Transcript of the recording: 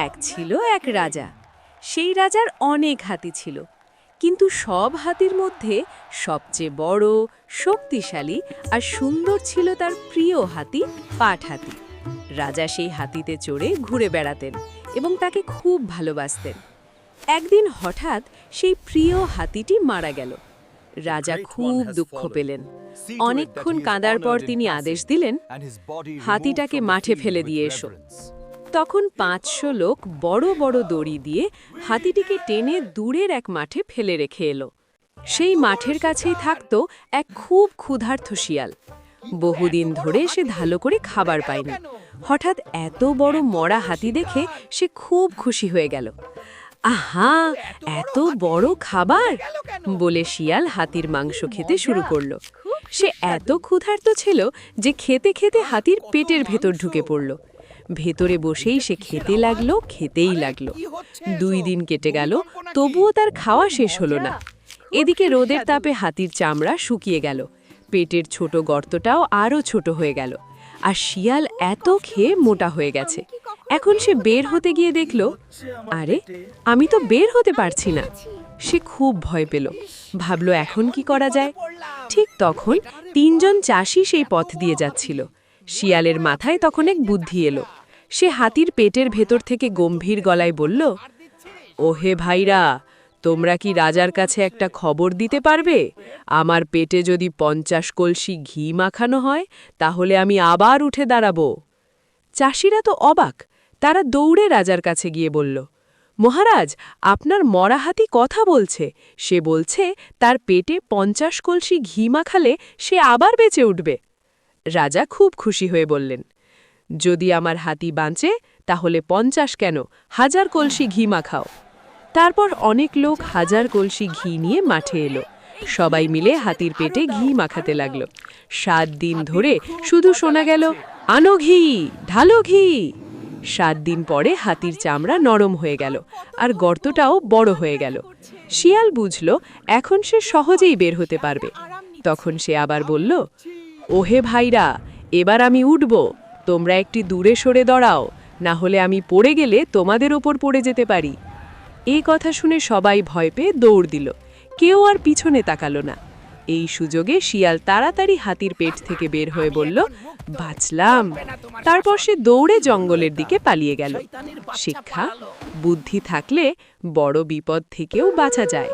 এক ছিল এক রাজা। সেই রাজার অনেক হাতি ছিল, কিন্তু সব হাতির মধ্যে সবচেয়ে বড়, শক্তিশালী আর সুন্দর ছিল তার প্রিয় হাতি পাট হাতি। রাজা সেই হাতিতে চড়ে ঘুরে বেড়াতেন এবং তাকে খুব ভালোবাসতেন। একদিন হঠাৎ সেই প্রিয় হাতিটি মারা গেল। রাজা খুব দুঃখ পেলেন। অনেকক্ষণ কাঁদার পর তিনি আদেশ দিলেন, হাতিটাকে মাঠে ফেলে দিয়ে এসো। তখন 500 লোক বড় বড় দড়ি দিয়ে হাতিটিকে টেনে দূরের এক মাঠে ফেলে রেখে এলো। সেই মাঠের কাছেই থাকত এক খুব ক্ষুধার্ত শিয়াল। বহুদিন ধরে সে ভালো করে খাবার পায়নি। হঠাৎ এত বড় মরা হাতি দেখে সে খুব খুশি হয়ে গেল। আহা, এত বড় খাবার বলে শিয়াল হাতির মাংস খেতে শুরু করলো। সে এত ক্ষুধার্ত ছিল যে খেতে খেতে হাতির পেটের ভেতর ঢুকে পড়ল। ভেতরে বসেই সে খেতেই লাগলো। 2 দিন কেটে গেল, তবুও তার খাওয়া শেষ হলো না। এদিকে রোদের তাপে হাতির চামড়া শুকিয়ে গেল, পেটের ছোট গর্তটাও আরও ছোট হয়ে গেল, আর শিয়াল এত খেয়ে মোটা হয়ে গেছে। এখন সে বের হতে গিয়ে দেখল, আরে, আমি তো বের হতে পারছি না। সে খুব ভয় পেল, ভাবল এখন কি করা যায়। ঠিক তখন 3 জন চাষি সেই পথ দিয়ে যাচ্ছিল। শিয়ালের মাথায় তখন এক বুদ্ধি এলো। সে হাতির পেটের ভেতর থেকে গম্ভীর গলায় বলল, ওহে ভাইরা, তোমরা কি রাজার কাছে একটা খবর দিতে পারবে? আমার পেটে যদি 50 কলসি ঘি মাখানো হয়, তাহলে আমি আবার উঠে দাঁড়াবো। চাষিরা তো অবাক। তারা দৌড়ে রাজার কাছে গিয়ে বলল, মহারাজ, আপনার মরা হাতি কথা বলছে। সে বলছে তার পেটে 50 কলসি ঘি মাখালে সে আবার বেঁচে উঠবে। রাজা খুব খুশি হয়ে বললেন, যদি আমার হাতি বাঁচে তাহলে 50 কেন, 1000 কলসি ঘি মাখাও। তারপর অনেক লোক 1000 কলসি ঘি নিয়ে মাঠে এলো। সবাই মিলে হাতির পেটে ঘি মাখাতে লাগলো। 7 দিন ধরে শুধু শোনা গেল, আনো ঘি, ঢালো ঘি। 7 দিন পরে হাতির চামড়া নরম হয়ে গেল, আর গর্তটাও বড় হয়ে গেল। শিয়াল বুঝল এখন সে সহজেই বের হতে পারবে। তখন সে আবার বলল, ওহে ভাইরা, এবার আমি উঠব। তোমরা একটি দূরে সরে দাঁড়াও, না হলে আমি পড়ে গেলে তোমাদের ওপর পড়ে যেতে পারি। এই কথা শুনে সবাই ভয় পেয়ে দৌড় দিল, কেউ আর পিছনে তাকালো না। এই সুযোগে শিয়াল তাড়াতাড়ি হাতির পেট থেকে বের হয়ে বলল, বাঁচলাম। তারপর সে দৌড়ে জঙ্গলের দিকে পালিয়ে গেল। শিক্ষা, বুদ্ধি থাকলে বড় বিপদ থেকেও বাঁচা যায়।